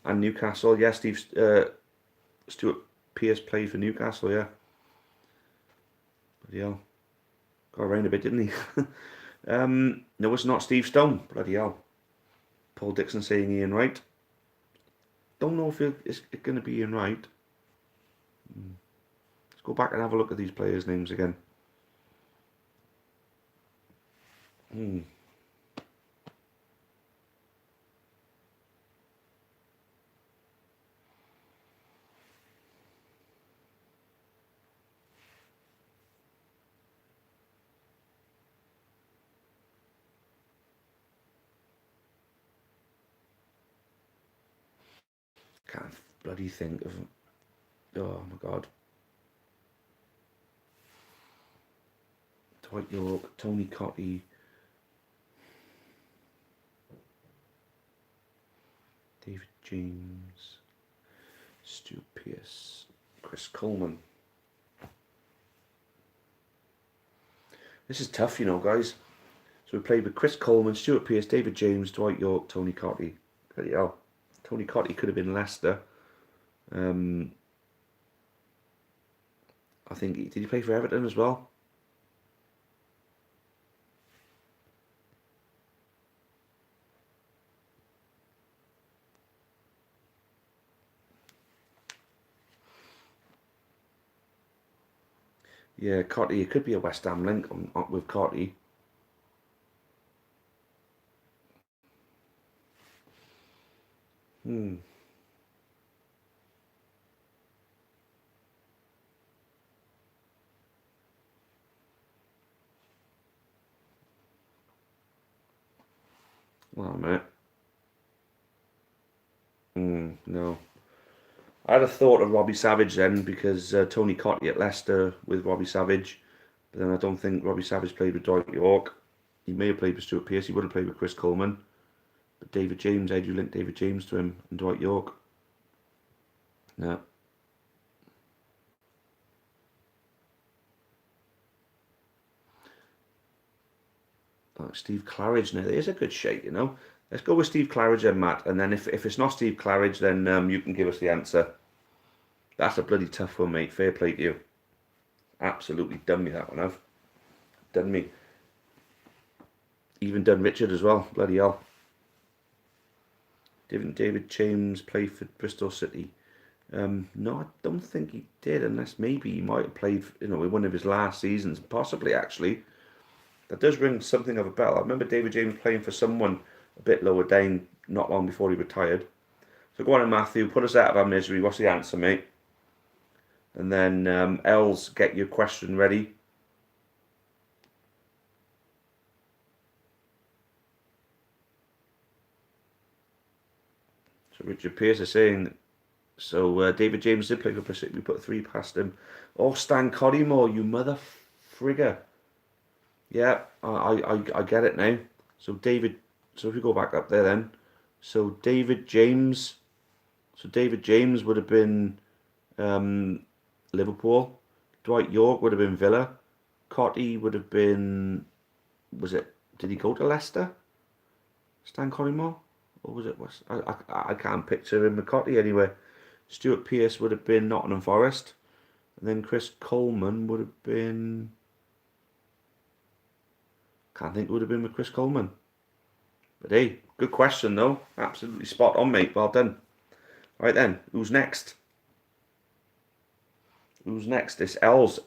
And Newcastle, yeah, Stuart Pearce played for Newcastle, yeah. Bloody hell. Got around a bit, didn't he? No, it's not Steve Stone. Bloody hell. Paul Dixon saying Ian Wright. Don't know if it's going to be Ian Wright. Let's go back and have a look at these players' names again. Can't bloody think of. Oh my god. Dwight York, Tony Cotty, David James, Stuart Pearce, Chris Coleman. This is tough, you know, guys. So we played with Chris Coleman, Stuart Pearce, David James, Dwight York, Tony Cotty. Bloody hell. Tony Cotty could have been Leicester. I think, did he play for Everton as well? Yeah, Cotty, it could be a West Ham link with Cotty. Well, mate. No. I'd have thought of Robbie Savage then, because Tony Cotty at Leicester with Robbie Savage. But then I don't think Robbie Savage played with Dwight York. He may have played with Stuart Pearce. He would have played with Chris Coleman. But David James, how do you link David James to him and Dwight York? No. Like Steve Claridge now. There's a good shake, you know. Let's go with Steve Claridge then, Matt. And then if it's not Steve Claridge, then you can give us the answer. That's a bloody tough one, mate. Fair play to you. Absolutely done me that one, I've. Done me. Even done Richard as well. Bloody hell. Didn't David James play for Bristol City? No, I don't think he did, unless maybe he might have played, you know, in one of his last seasons, possibly actually. That does ring something of a bell. I remember David James playing for someone a bit lower down not long before he retired. So go on, Matthew, put us out of our misery. What's the answer, mate? And then Els, get your question ready. So Richard Pearce is saying, so David James did play for Bristol. We put 3 past him. Oh, Stan Collymore, you mother frigger. Yeah, I get it now. So David, so if we go back up there then. So David James would have been Liverpool. Dwight York would have been Villa. Cotty would have been, did he go to Leicester? Stan Collymore? Or was it West? I can't picture him with Cotty anyway. Stuart Pearce would have been Nottingham Forest. And then Chris Coleman would have been, can't think it would have been with Chris Coleman. But hey, good question though. Absolutely spot on, mate. Well done. Right then, who's next? Who's next? It's Els.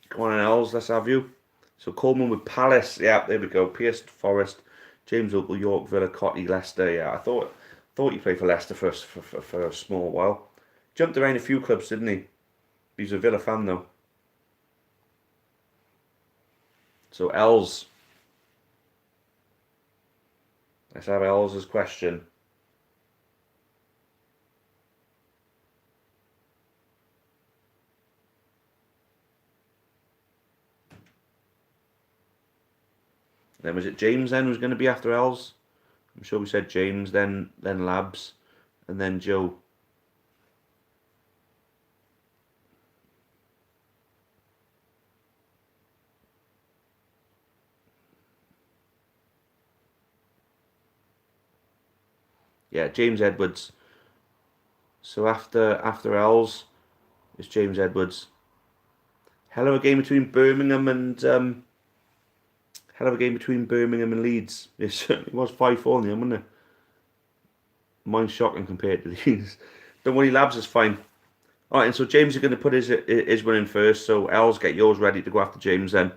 Come on, Els, let's have you. So Coleman with Palace. Yeah, there we go. Pearce, Forest, James Opal, York, Villa, Cotty, Leicester. Yeah, I thought he played for Leicester for a small while. Jumped around a few clubs, didn't he? He's a Villa fan though. So Els. Let's have Els' question. Then was it James then who's going to be after Els? I'm sure we said James, then Labs, and then Joe. Yeah, James Edwards. So after Els, it's James Edwards. Hello, a game between Birmingham and Hell of a game between Birmingham and Leeds. It certainly was 5-4 in the end, wasn't it? Mine's shocking compared to these. Don't worry, Labs, is fine. Alright, and so James is going to put his one in first, so Els, get yours ready to go after James then.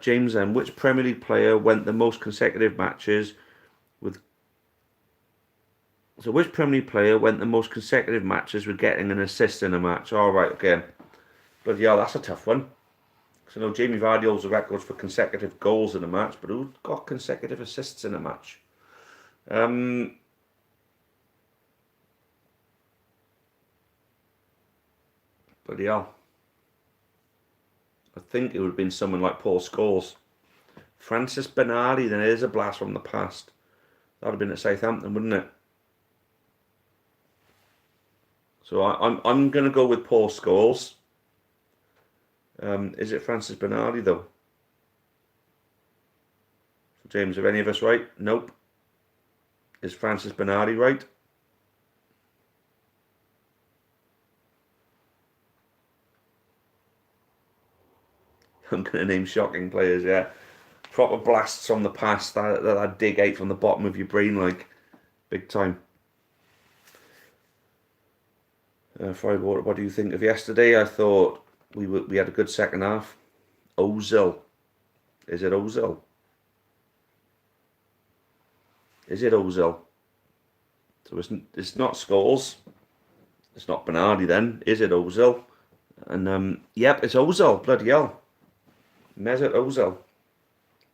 James then, which Premier League player went the most consecutive matches with... So which Premier League player went the most consecutive matches with getting an assist in a match? Alright, okay. Bloody hell, that's a tough one. Because I know Jamie Vardy holds the records for consecutive goals in a match, but who got consecutive assists in a match? Bloody hell. I think it would have been someone like Paul Scholes. Francis Bernardi, then it is a blast from the past. That would have been at Southampton, wouldn't it? So I'm going to go with Paul Scholes. Is it Francis Bernardi though? So James, are any of us right? Nope. Is Francis Bernardi right? I'm going to name shocking players, yeah. Proper blasts from the past that dig out from the bottom of your brain, like, big time. Fried Water, what do you think of yesterday? I thought we had a good second half. Ozil. Is it Ozil? Is it Ozil? So it's not Scholes. It's not Bernardi then. Is it Ozil? And yep, it's Ozil. Bloody hell. Mesut Ozil.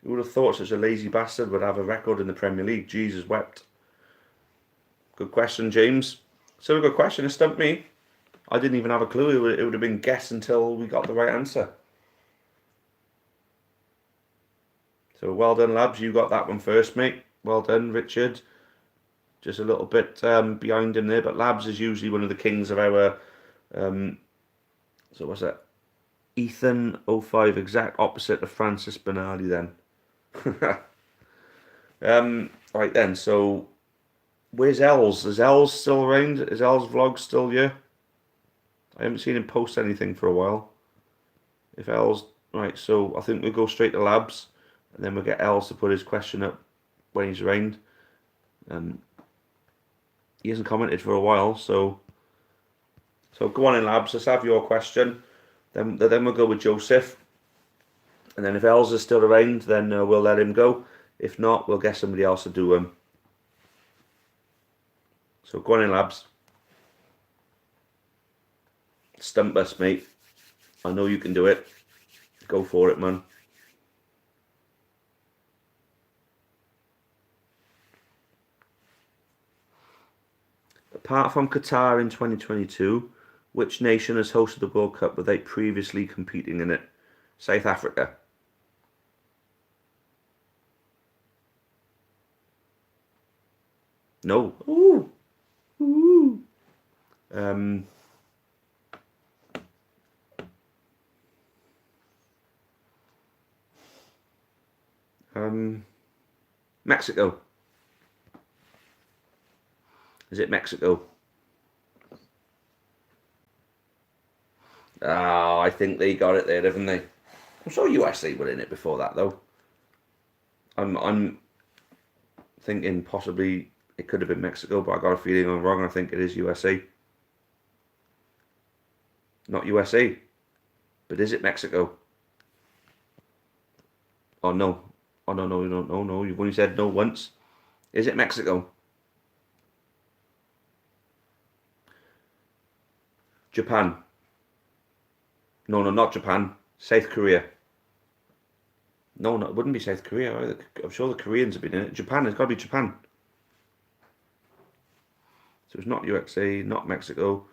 Who would have thought such a lazy bastard would have a record in the Premier League? Jesus wept. Good question, James. So a good question. It stumped me. I didn't even have a clue. It would have been guess until we got the right answer. So well done, Labs. You got that one first, mate. Well done, Richard. Just a little bit behind him there, but Labs is usually one of the kings of our... so what's that? Ethan 05, exact opposite of Francis Bernardi then. Right then, so where's Els? Is Els still around? Is Els vlog still here? I haven't seen him post anything for a while. If Els... Right, so I think we'll go straight to Labs, and then we'll get Els to put his question up when he's around. He hasn't commented for a while, so go on in, Labs. Let's have your question. Then we'll go with Joseph. And then if Els is still around, then we'll let him go. If not, we'll get somebody else to do him. So go on in, Labs. Stump us, mate. I know you can do it. Go for it, man. Apart from Qatar in 2022, which nation has hosted the World Cup without previously competing in it? South Africa. No. Ooh. Ooh. Mexico. Is it Mexico? Oh, I think they got it there, haven't they? I'm sure USA were in it before that, though. I'm thinking possibly it could have been Mexico, but I got a feeling I'm wrong. I think it is USA. Not USA. But is it Mexico? Oh, no. Oh, no, no, no, no, no. You've only said no once. Is it Mexico? Japan. No, no, not Japan. South Korea. No, no, it wouldn't be South Korea either. I'm sure the Koreans have been in it. Japan, it's got to be Japan. So it's not USA, not Mexico,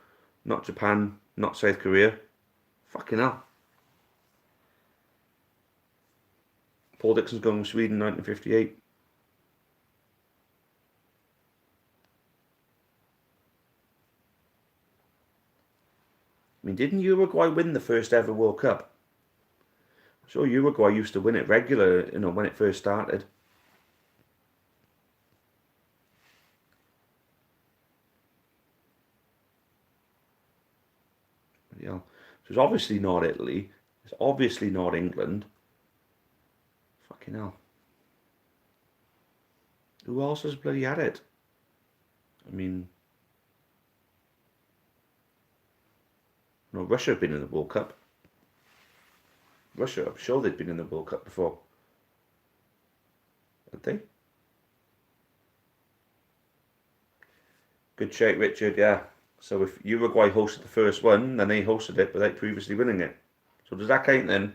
not Japan, not South Korea. Fucking hell. Paul Dixon's going with Sweden, 1958. I mean, didn't Uruguay win the first ever World Cup? I'm sure Uruguay used to win it regular, when it first started. Yeah. So it's obviously not Italy. It's obviously not England. Fucking Fucking hell. Who else has bloody had it? I mean, no, Russia have been in the World Cup. Russia, I'm sure they'd been in the World Cup before. Had they? Good shake, Richard, yeah. So if Uruguay hosted the first one, then they hosted it without previously winning it. So does that count then?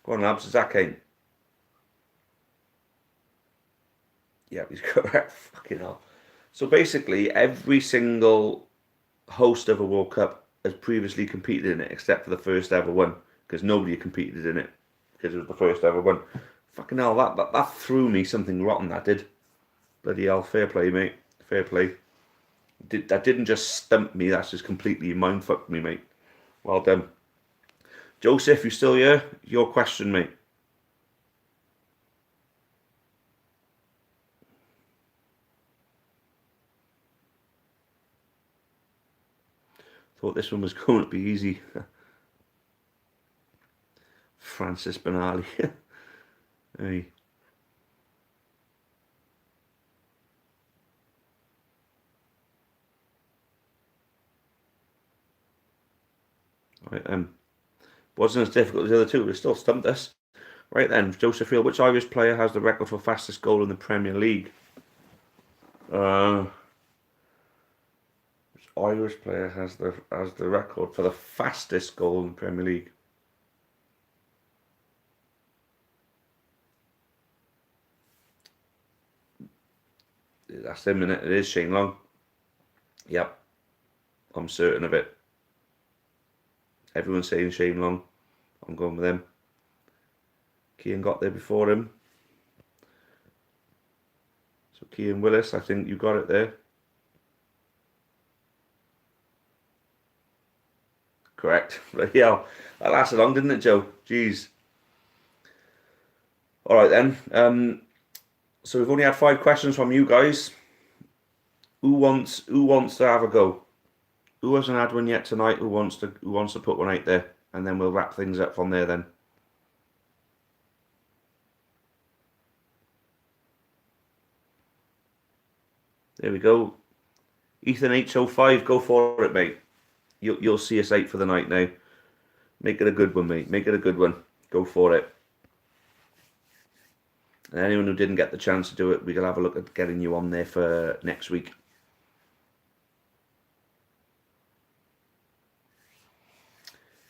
Go on, lads, does that count? Yeah, he's correct. Fucking hell. So basically, every single host of a World Cup has previously competed in it, except for the first ever one, because nobody had competed in it, because it was the first ever one. Fucking hell, that threw me something rotten, that did. Bloody hell, fair play, mate. Fair play. That didn't just stump me, that's just completely mindfucked me, mate. Well done. Joseph, you still here? Your question, mate. Thought this one was going to be easy. Francis Benali. Hey. Right, wasn't as difficult as the other two, but it still stumped us. Right then, Joseph Field, which Irish player has the record for fastest goal in the Premier League? Which Irish player has the record for the fastest goal in the Premier League? That's him, innit? It is Shane Long. Yep, I'm certain of it. Everyone's saying Shane Long. I'm going with him. Cian got there before him. So Cian Willis, I think you got it there. Correct. Yeah, that lasted long, didn't it, Joe? Jeez. All right then. So we've only had 5 questions from you guys. Who wants to have a go? Who hasn't had one yet tonight? Who wants to put one out there? And then we'll wrap things up from there then. There we go. Ethan H05, go for it, mate. You'll see us out for the night now. Make it a good one, mate. Make it a good one. Go for it. And anyone who didn't get the chance to do it, we'll have a look at getting you on there for next week.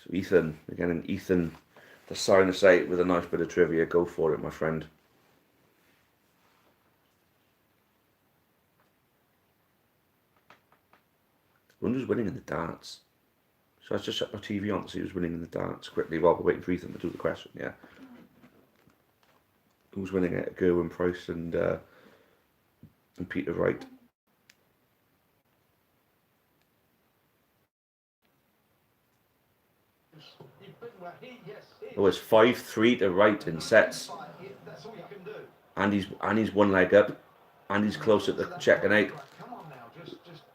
So Ethan, we're getting Ethan to sign us out with a nice bit of trivia. Go for it, my friend. I wonder who's winning in the darts. So I just shut my TV on to see who's winning in the darts quickly while we're waiting for Ethan to do the question. Yeah. Who's winning it? Gerwin Price and Peter Wright. Oh, it's 5-3 to Wright in sets. And he's one leg up. And he's closer to checking out.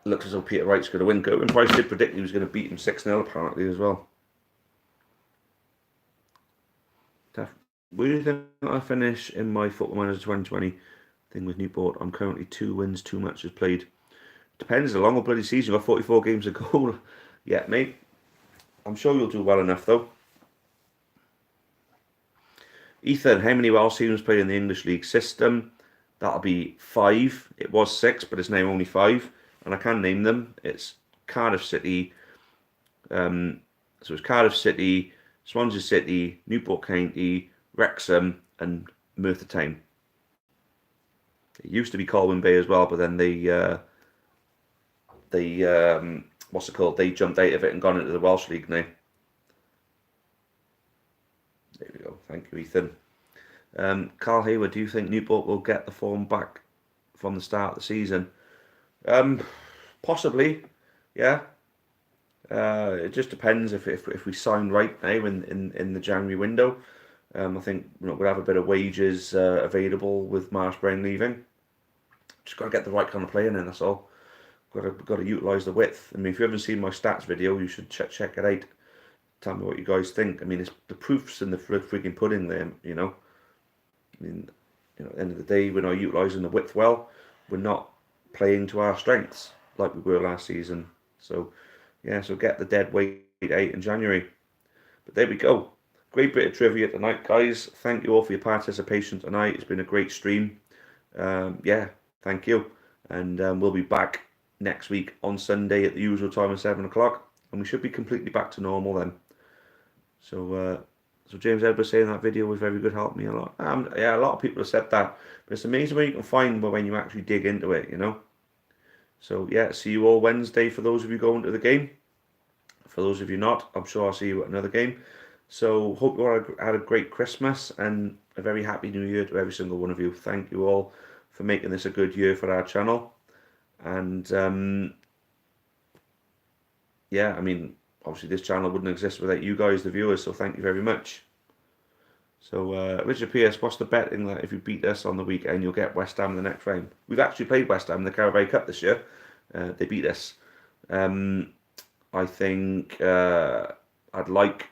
Looks as though Peter Wright's going to win. Gerwin Price did predict he was going to beat him 6-0 apparently as well. Taff, where do you think I finish in my Football Manager 2020 thing with Newport? I'm currently 2 wins, 2 matches played. Depends, a long old bloody season. You've got 44 games to go. Yeah, mate. I'm sure you'll do well enough though. Ethan, how many Welsh teams play in the English League system? That'll be 5. It was 6, but it's now only 5. And I can name them. It's Cardiff City. So it's Cardiff City, Swansea City, Newport County, Wrexham, and Merthyr Town. It used to be Colwyn Bay as well, but then they what's it called? They jumped out of it and gone into the Welsh League now. There we go. Thank you, Ethan. Carl Hayward, do you think Newport will get the form back from the start of the season? Possibly, yeah. It just depends if we sign right now in the January window. I think we'll have a bit of wages available with Marsh Brown leaving. Just got to get the right kind of player in, that's all. Got to utilise the width. I mean, if you haven't seen my stats video, you should check it out. Tell me what you guys think. I mean, the proof's in the frigging pudding there, you know. mean, you know, at the end of the day, we're not utilising the width well. We're not playing to our strengths like we were last season. So, yeah, so get the dead weight out in January. But there we go. Great bit of trivia tonight, guys. Thank you all for your participation tonight. It's been a great stream. Yeah, thank you. And we'll be back next week on Sunday at the usual time of 7 o'clock. And we should be completely back to normal then. So James Edwards saying that video was very good, helped me a lot. Yeah, a lot of people have said that. But it's amazing what you can find when you actually dig into it, you know. So yeah, see you all Wednesday for those of you going to the game. For those of you not, I'm sure I'll see you at another game. So hope you all had a great Christmas and a very happy New Year to every single one of you. Thank you all for making this a good year for our channel. And yeah, I mean, obviously this channel wouldn't exist without you guys, the viewers, so thank you very much. So Richard Pierce, what's the betting that if you beat us on the weekend, you'll get West Ham in the next round? We've actually played West Ham in the Carabao Cup this year. They beat us. I think I'd like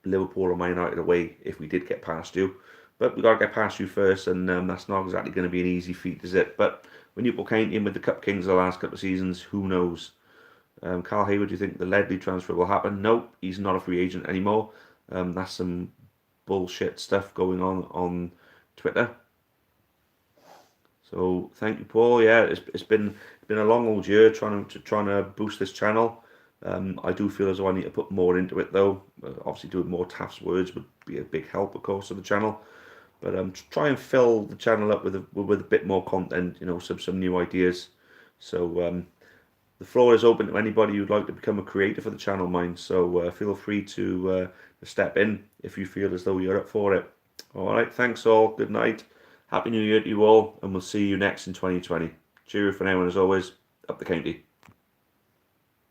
Liverpool or Man United away if we did get past you. But we've got to get past you first, and that's not exactly going to be an easy feat, is it? But when you came in with the Cup Kings the last couple of seasons, who knows? Carl Hayward, do you think the Ledley transfer will happen? Nope, he's not a free agent anymore. That's some bullshit stuff going on Twitter. So thank you, Paul. Yeah, it's been a long old year trying to boost this channel. I do feel as though I need to put more into it though. Obviously, doing more Taff's words would be a big help, of course, to the channel. But try and fill the channel up with a bit more content. You know, some new ideas. So the floor is open to anybody who'd like to become a creator for the channel, mind. So feel free to step in if you feel as though you're up for it. All right, thanks all. Good night. Happy New Year to you all, and we'll see you next in 2020. Cheerio for now, and as always, up the county.